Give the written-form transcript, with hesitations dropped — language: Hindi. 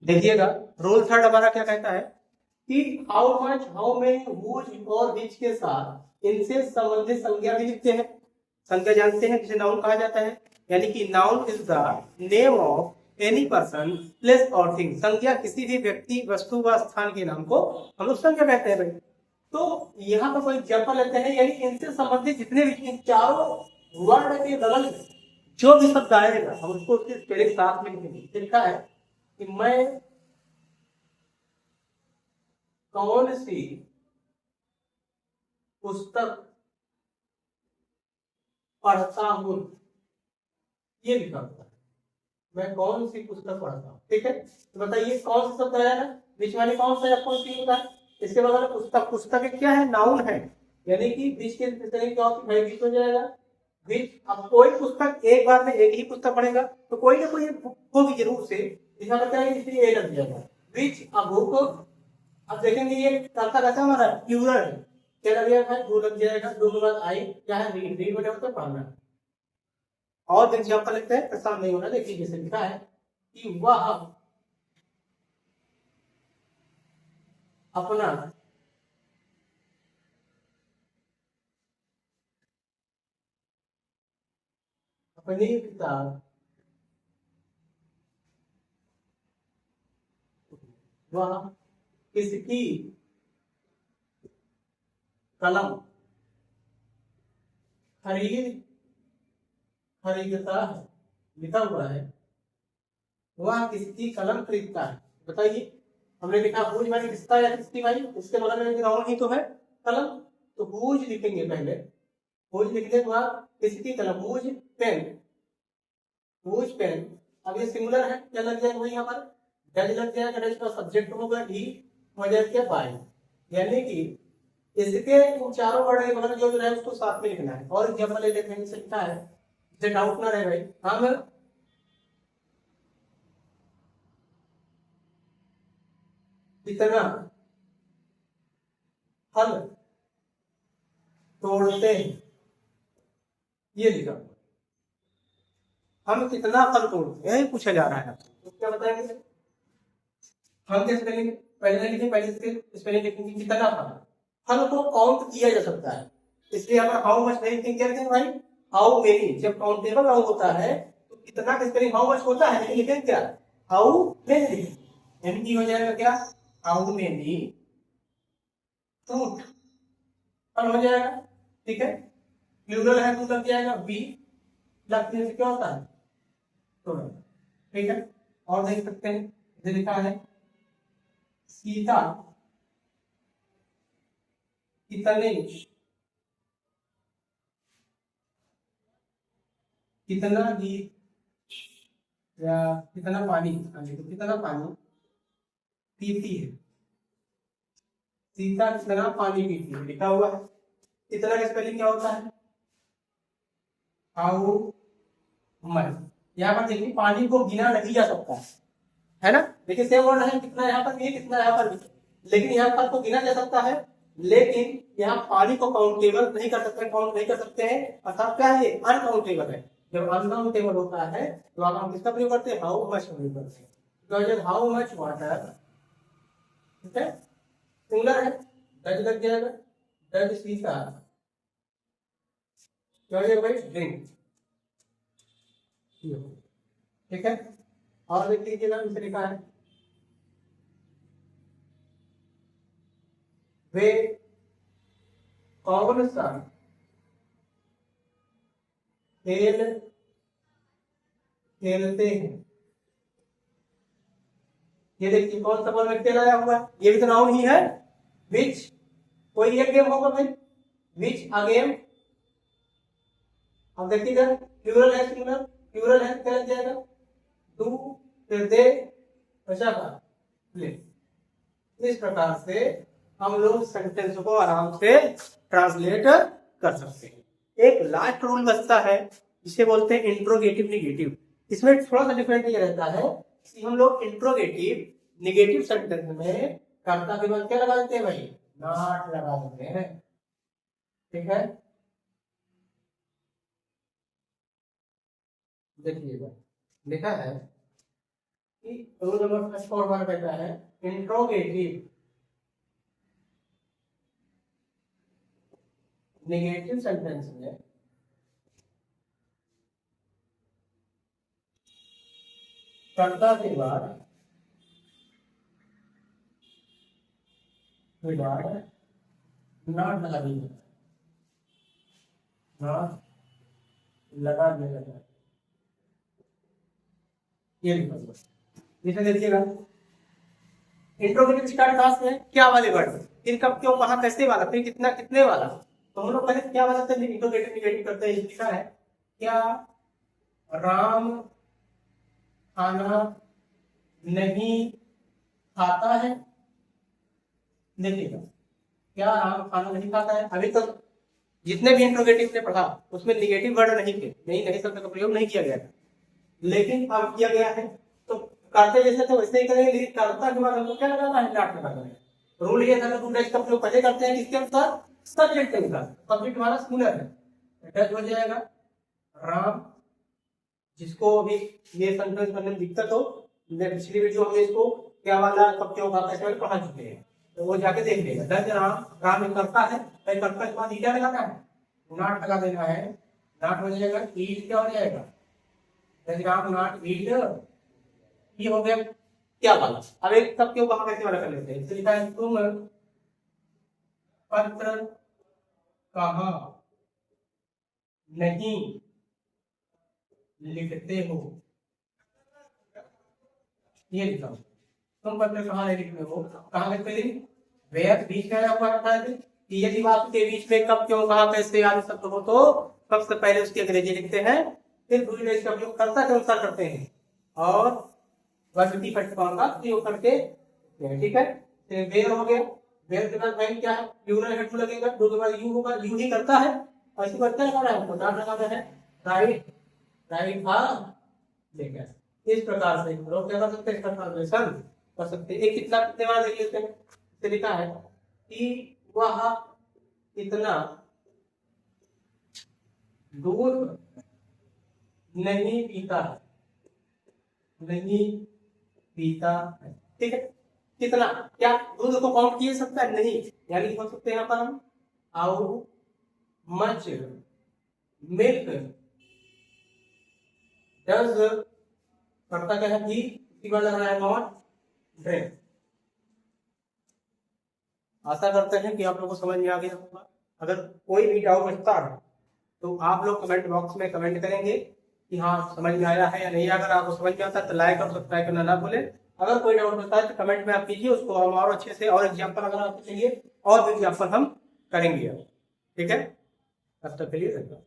देखिएगा, रूल थर्ड हमारा क्या कहता है कि how much, how many, whose और विच के साथ इनसे संबंधित संज्ञा भी लिखते हैं। संज्ञा जानते हैं जिसे नाउन कहा जाता है, यानी कि noun is the name of any person place और थिंग। संज्ञा किसी भी व्यक्ति, वस्तु व स्थान के नाम को हम लोग संज्ञा कहते हैं भाई। तो यहाँ पर कोई एग्जाम्पल लेते हैं, यानी इनसे संबंधित जितने भी इन चारों वर्ड के बगल में जो भी शब्द आएगा हम उसको उसके स्पेलिंग साथ में लिखेंगे। लिखा है कि मैं कौन सी पुस्तक पढ़ता हूं, ये लिखा होता है, मैं कौन सी पुस्तक पढ़ता हूं। ठीक है, तो बताइए कौन सा शब्द आया ना, बीच वाले कौन सा, कौन सी होता है, इसके बगल पुस्तक। पुस्तक क्या है, नाउन है, यानी कि बीच के तरह क्या होती है, बीच हो जाएगा बीच। अब कोई पुस्तक एक बार में एक ही पुस्तक पढ़ेगा तो कोई ना कोई होगी जरूर से, इसका मतलब है इसलिए ए लग जाएगा बीच। अब बुक, अब देखेंगे ये करता कैसा हमारा प्लूरल है, क्या लग जाएगा, दो लग जाएगा, दो के बाद आई क्या है, रीड, रीड बटे होता है पढ़ना। और एग्जाम्पल लिखते हैं, परेशान नहीं होना। देखिए जैसे लिखा है कि वह अपना अपनी किताब, वह किसकी कलम खरीदता है, लिखा हुआ है वह किसकी कलम खरीदता है। बताइए, हमने लिखा हुज माने किसका या किसकी भाई, इसके बगल में नाउन ही तो है कलम, तो हुज लिखेंगे पहले। हुज लिखने के बाद किसकी कलम, हुज पेन, हुज पेन। अब ये सिंगुलर है, क्या लग जाएगा भाई, यहाँ पर डज लग जाएगा, डज का सब्जेक्ट होगा ही, हो जाएगा बाई, यानी कि इसके इन चारों वर्ड के बगल में जो भी रहे उसको साथ में लिखना है। और एग्जाम्पल ले लेते हैं, लिखा है जिसे डाउट ना रहे भाई, हम कितना फल तोड़ते हैं, ये लिखा, हम कितना फल तोड़ते हैं पूछा जा रहा है, तो क्या बताएंगे, हम कैसे करेंगे, पहले लिखेंगे, पहले स्पेलिंग लिखेंगे कितना फल, फल को काउंट किया जा सकता है, इसलिए अगर हाउ मच नहीं लिखेंगे क्या लिखेंगे भाई, हाउ मेनी। जब काउंटेबल नाउन होता है तो कितना का स्पेलिंग हाउ मच होता है, लेकिन लिखेंगे क्या, हाउ मेनी, यानी कि हो जाएगा क्या, हाउ मेनी फ्रूट, फल हो जाएगा। ठीक है, प्लूरल है तो लग जाएगा बी, लगने से क्या होता है तो, ठीक है। और देख सकते हैं इसे लिखा है सीता कितने, कितना गीत या कितना पानी, तो कितना पानी पीती है, सीता कितना पानी पीती है लिखा हुआ है। कितना का स्पेलिंग क्या होता है, हाउ मच। यहाँ पर देखिए पानी को गिना नहीं जा सकता है ना, देखिए सेम वर्ड है, कितना यहाँ पर भी कितना यहाँ पर भी, लेकिन यहाँ पर तो गिना जा सकता है, लेकिन यहाँ पानी को काउंटेबल नहीं कर सकते, काउंट नहीं कर सकते हैं, अर्थात क्या है, अनकाउंटेबल है। जब अनकाउंटेबल होता है तो आप किसका प्रयोग करते हैं, हाउ मच प्रयोग करते हैं। तो जब हाउ मच वाटर, ठीक है, सिंगुलर है, डज लग जाएगा, डज सीता, क्या हो जाएगा भाई, ड्रिंक, ठीक है। और देख लीजिए ना, इसे लिखा है वे कौन सा खेल खेलते हैं, ये देखिए कौन सा वर्ड में खेल आया हुआ है, ये भी तो नाउन ही है, विच, कोई एक गेम होगा भाई, विच अ गेम। अब देखिएगा प्लूरल है, सिंगुलर, प्लूरल है क्या लग जाएगा, डू, फिर दे, बचा का प्ले। इस प्रकार से हम लोग सेंटेंस को आराम से ट्रांसलेट कर सकते हैं। एक लास्ट रूल बचता है जिसे बोलते हैं इंट्रोगेटिव निगेटिव। इसमें थोड़ा सा डिफरेंट ये रहता है कि हम लोग इंट्रोगेटिव निगेटिव सेंटेंस में कर्ता के बाद क्या लगा देते हैं भाई, नॉट लगा देते हैं, ठीक है। देखिएगा लिखा है रूल नंबर फर्स्ट और हमारा कहता है इंट्रोगेटिव नेगेटिव सेंटेंस में कर्ता के बाद नॉट लगा दिया, नॉट लगा दिया जाता है। ये लिखा जैसे देखिएगा इंट्रोगेटिव स्टार्ट कहां से है, क्या वाले वर्ड, फिर कब क्यों कहां कैसे वाला, फिर कितना कितने वाला। तो हम लोग पहले क्या वाला से इंट्रोगेटिव निगेटिव करते हैं। लिखा है क्या राम खाना नहीं खाता है। देखिएगा क्या राम खाना नहीं खाता है। अभी तक जितने भी इंट्रोगेटिव ने पढ़ा उसमें निगेटिव वर्ड नहीं थे, नहीं शब्द का प्रयोग नहीं किया गया था, लेकिन अब किया गया है। तो करते जैसे थे वैसे ही करेंगे, लेकिन कर्ता के बाद हमको क्या लगाना है, नॉट लगाना है। रूल ये था कि इसका प्रयोग पहले करते हैं किसके अनुसार, सब्जेक्ट के अनुसार। सब्जेक्ट हमारा सिंगुलर है, अटैच हो जाएगा राम। जिसको अभी ये सेंटेंस करने में दिक्कत हो, पिछली वीडियो हमने इसको क्या वाला कब क्यों का कैसे पढ़ा चुके हैं, तो वो जाके देख लेगा। दस राम, राम एक करता है, करता के बाद क्या लगाना है, नॉट लगा देना है। नॉट हो जाएगा ईट, क्या हो जाएगा, राम नॉट ईट। ये हो गया क्या वाला। अब एक कब क्यों कहा कैसे वाला कर लेते हैं। लिखा है तुम पत्र कहाँ नहीं लिखते हो। ये लिखा तुम पत्र कहाँ नहीं लिखते हो, कहाँ लिखते हैं, वेयर बीच में आपको रखा है कि यदि बात के बीच में कब क्यों कहा कैसे आदि शब्द हो तो सबसे पहले उसकी अंग्रेजी लिखते हैं, फिर दूसरी का उपयोग कर्ता के अनुसार करते हैं और वर्ब का प्रयोग करके, ठीक है। वेयर हो गया, वेयर के बाद वैन क्या है, प्लूरल हेड लगेगा, दो के बाद यू होगा, यू ही करता है और इसको करता है हमको नॉट लगाना है। राइट राइट ठीक है। इस प्रकार से लोग क्या कर सकते हैं, ट्रांसलेशन कर सकते हैं। एक कितना कितने बार देख लेते हैं। तो लिखा है कि वह इतना दूध नहीं पीता, नहीं पीता है, ठीक है। कितना, क्या दूध को काउंट किए सकता है, नहीं, यानी बोल सकते हैं यहाँ पर हम हाउ मच मिल्क डज, करता क्या है कि इसके बाद लग रहा है नॉट ड्रिंक। आशा करते हैं कि आप लोगों को समझ में आ गया होगा। अगर कोई भी डाउट बचता है तो आप लोग कमेंट बॉक्स में कमेंट करेंगे कि हाँ समझ में आया है या नहीं। अगर आपको समझ में आता है तो लाइक और सब्सक्राइब करना ना भूलें। अगर कोई डाउट बचता है तो कमेंट में आप कीजिए, उसको हम और अच्छे से और एग्जाम्पल अगर आपको चाहिए और भी एग्जाम्पल हम करेंगे, ठीक है। तब तक के लिए धन्यवाद।